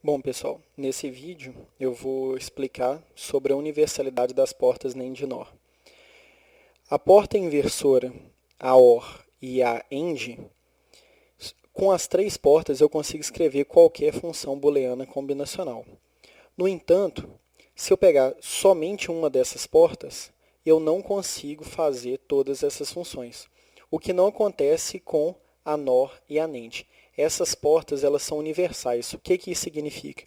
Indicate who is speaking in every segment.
Speaker 1: Bom, pessoal, nesse vídeo eu vou explicar sobre a universalidade das portas NAND NOR. A porta inversora, a OR e a AND, com as três portas eu consigo escrever qualquer função booleana combinacional. No entanto, se eu pegar somente uma dessas portas, eu não consigo fazer todas essas funções, o que não acontece com a NOR e a NAND. Essas portas elas são universais. O que isso significa?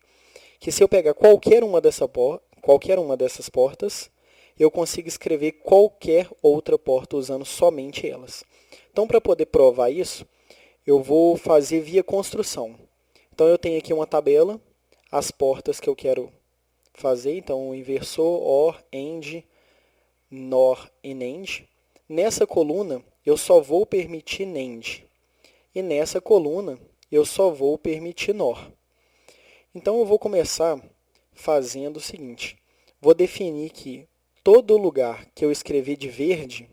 Speaker 1: Que se eu pegar qualquer uma dessas portas, eu consigo escrever qualquer outra porta usando somente elas. Então, para poder provar isso, eu vou fazer via construção. Então, eu tenho aqui uma tabela, as portas que eu quero fazer. Então, o inversor, OR, AND, NOR e NAND. Nessa coluna, eu só vou permitir NAND. E nessa coluna, eu só vou permitir NOR. Então, eu vou começar fazendo o seguinte. Vou definir que todo lugar que eu escrever de verde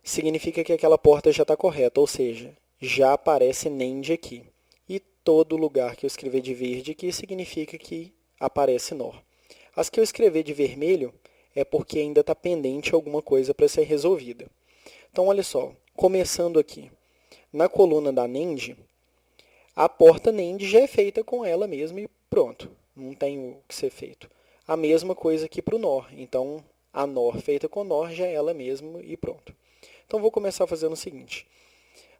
Speaker 1: significa que aquela porta já está correta, ou seja, já aparece NAND aqui. E todo lugar que eu escrever de verde aqui significa que aparece NOR. As que eu escrever de vermelho é porque ainda está pendente alguma coisa para ser resolvida. Então, olha só, começando aqui. Na coluna da NAND, a porta NAND já é feita com ela mesma e pronto. Não tem o que ser feito. A mesma coisa aqui para o NOR. Então, a NOR feita com NOR já é ela mesma e pronto. Então, vou começar fazendo o seguinte.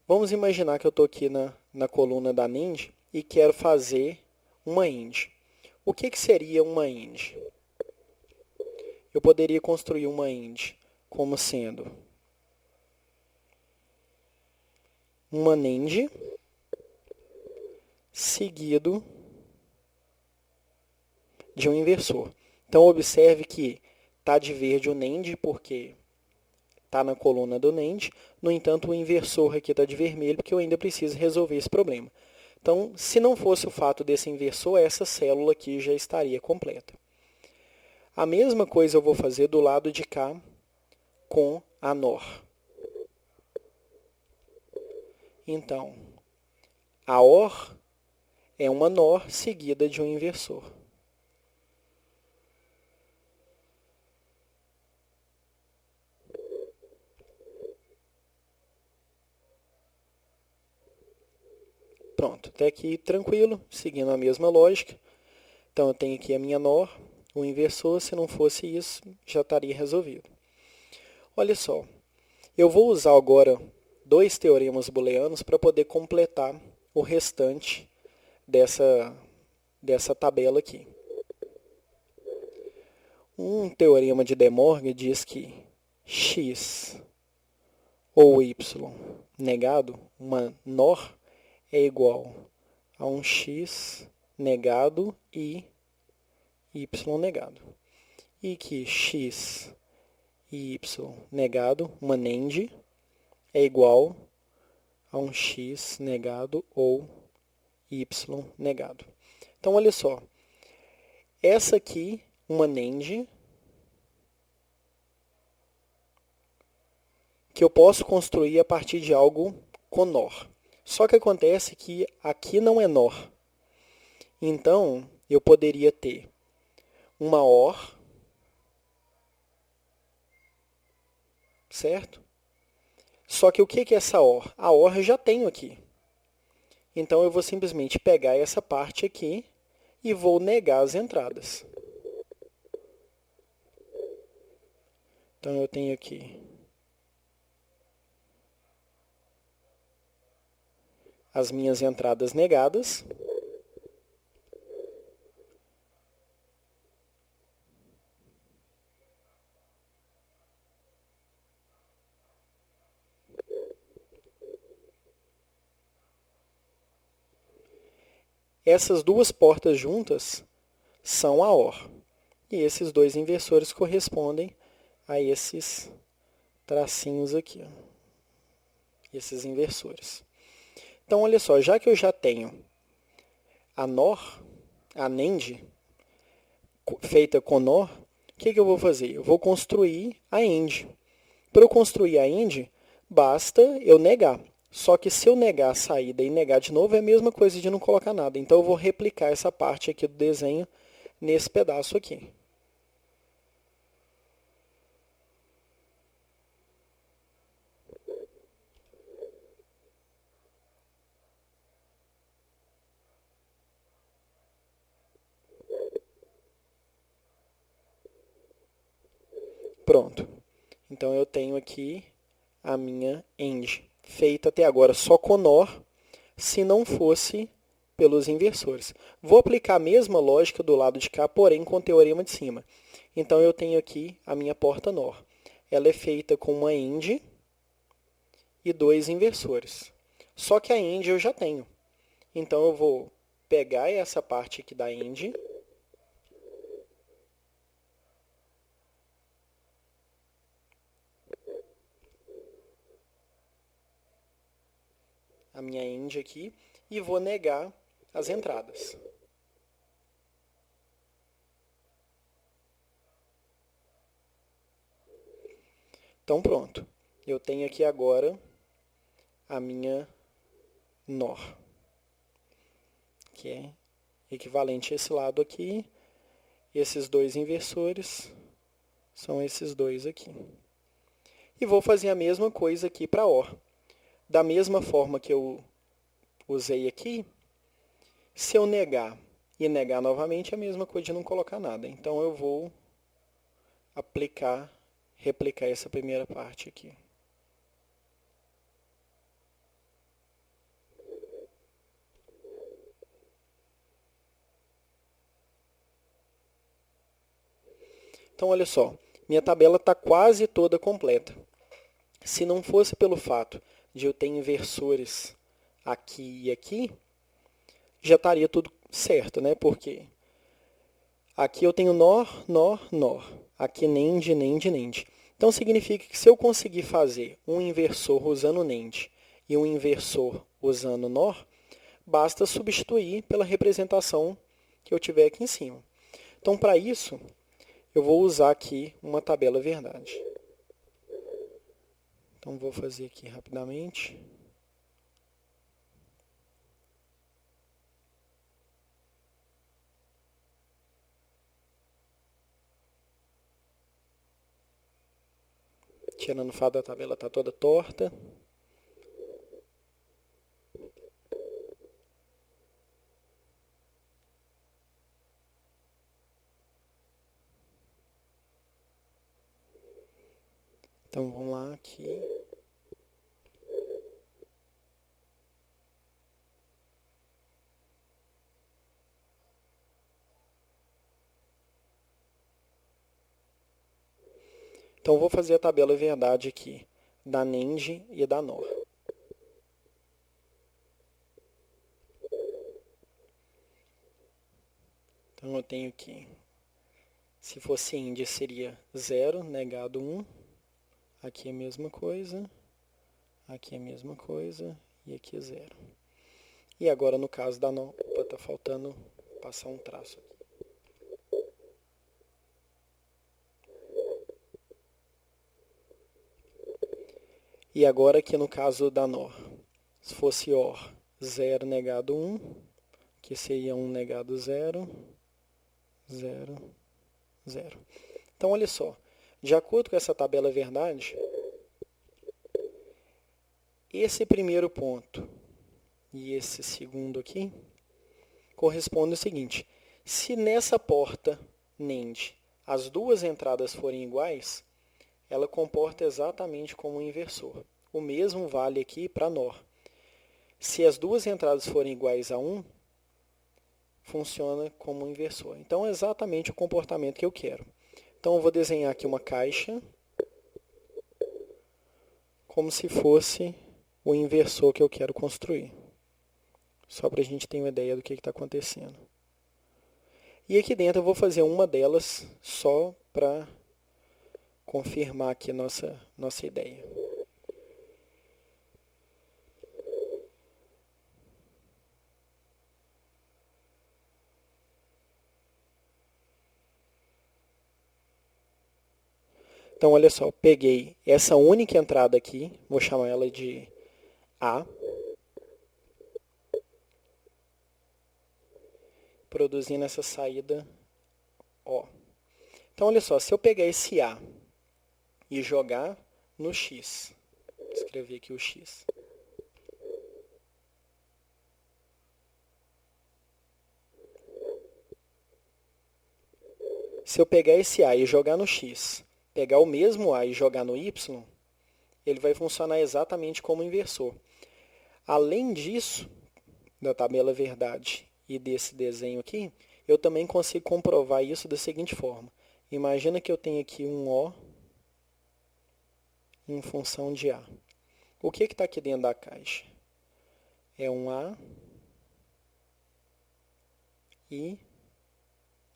Speaker 1: Vamos imaginar que eu estou aqui na coluna da NAND e quero fazer uma AND. O que seria uma AND? Eu poderia construir uma AND como sendo uma NAND seguido de um inversor. Então, observe que está de verde o NAND porque está na coluna do NAND. No entanto, o inversor aqui está de vermelho porque eu ainda preciso resolver esse problema. Então, se não fosse o fato desse inversor, essa célula aqui já estaria completa. A mesma coisa eu vou fazer do lado de cá com a NOR. Então, a OR é uma NOR seguida de um inversor. Pronto, até aqui tranquilo, seguindo a mesma lógica. Então, eu tenho aqui a minha NOR, o inversor, se não fosse isso, já estaria resolvido. Olha só, eu vou usar agora dois teoremas booleanos para poder completar o restante dessa tabela aqui. Um teorema de De Morgan diz que x ou y negado, uma NOR, é igual a um x negado e y negado. E que x e y negado, uma NAND, é igual a um x negado ou y negado. Então, olha só. Essa aqui, uma NAND, que eu posso construir a partir de algo com NOR. Só que acontece que aqui não é NOR. Então, eu poderia ter uma OR, certo? Só que o que é essa OR? A OR eu já tenho aqui. Então, eu vou simplesmente pegar essa parte aqui e vou negar as entradas. Então, eu tenho aqui as minhas entradas negadas. Essas duas portas juntas são a OR. E esses dois inversores correspondem a esses tracinhos aqui, ó. Esses inversores. Então, olha só, já que eu já tenho a NOR, a NAND, feita com NOR, o que eu vou fazer? Eu vou construir a AND. Para eu construir a AND, basta eu negar. Só que se eu negar a saída e negar de novo, é a mesma coisa de não colocar nada. Então eu vou replicar essa parte aqui do desenho nesse pedaço aqui. Pronto. Então eu tenho aqui a minha end, feita até agora só com NOR, se não fosse pelos inversores. Vou aplicar a mesma lógica do lado de cá, porém com o teorema de cima. Então eu tenho aqui a minha porta NOR. Ela é feita com uma end e dois inversores. Só que a end eu já tenho. Então eu vou pegar essa parte aqui da end, a minha end aqui, e vou negar as entradas. Então pronto, eu tenho aqui agora a minha NOR, que é equivalente a esse lado aqui. Esses dois inversores são esses dois aqui. E vou fazer a mesma coisa aqui para OR. Da mesma forma que eu usei aqui, se eu negar e negar novamente, é a mesma coisa de não colocar nada. Então eu vou replicar essa primeira parte aqui. Então, olha só, minha tabela está quase toda completa. Se não fosse pelo fato de eu ter inversores aqui e aqui, já estaria tudo certo, né? Porque aqui eu tenho NOR, NOR, NOR. Aqui NAND, NAND, NAND. Então, significa que se eu conseguir fazer um inversor usando NAND e um inversor usando NOR, basta substituir pela representação que eu tiver aqui em cima. Então, para isso, eu vou usar aqui uma tabela verdade. Então, vou fazer aqui rapidamente. Tirando o fato da tabela está toda torta. Então, vamos lá aqui. Então, vou fazer a tabela verdade aqui, da NAND e da NOR. Então, eu tenho aqui, se fosse AND, seria 0, negado 1. Aqui é a mesma coisa, aqui é a mesma coisa, e aqui é 0. E agora, no caso da NOR, está faltando passar um traço aqui. E agora aqui no caso da NOR, se fosse OR 0 negado 1, que seria 1 negado 0, 0, 0. Então, olha só, de acordo com essa tabela verdade, esse primeiro ponto e esse segundo aqui corresponde ao seguinte: se nessa porta NAND as duas entradas forem iguais, ela comporta exatamente como um inversor. O mesmo vale aqui para NOR. Se as duas entradas forem iguais a 1, funciona como um inversor. Então, é exatamente o comportamento que eu quero. Então, eu vou desenhar aqui uma caixa como se fosse o inversor que eu quero construir. Só para a gente ter uma ideia do que está acontecendo. E aqui dentro eu vou fazer uma delas só para confirmar aqui a nossa ideia. Então, olha só, peguei essa única entrada aqui, vou chamar ela de A, produzindo essa saída O. Então, olha só, se eu pegar esse A e jogar no X, vou escrever aqui o X. Se eu pegar esse A e jogar no X, pegar o mesmo A e jogar no Y, ele vai funcionar exatamente como inversor. Além disso, da tabela verdade e desse desenho aqui, eu também consigo comprovar isso da seguinte forma. Imagina que eu tenho aqui um O em função de A. O que está aqui dentro da caixa? É um A e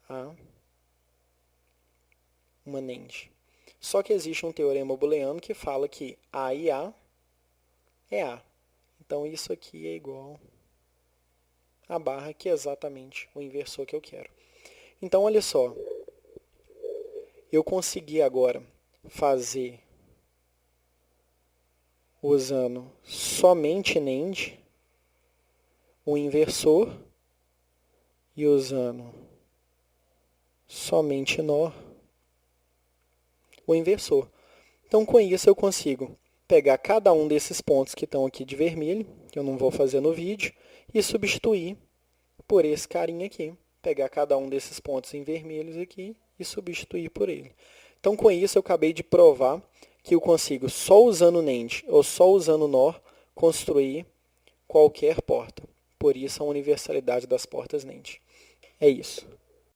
Speaker 1: A, uma NAND. Só que existe um teorema booleano que fala que A e A é A. Então, isso aqui é igual a barra, que é exatamente o inversor que eu quero. Então, olha só. Eu consegui agora fazer usando somente NAND, o inversor, e usando somente NOR, o inversor. Então, com isso, eu consigo pegar cada um desses pontos que estão aqui de vermelho, que eu não vou fazer no vídeo, e substituir por esse carinha aqui. Pegar cada um desses pontos em vermelhos aqui e substituir por ele. Então, com isso, eu acabei de provar que eu consigo, só usando NAND ou só usando NOR, construir qualquer porta. Por isso, a universalidade das portas NAND. É isso.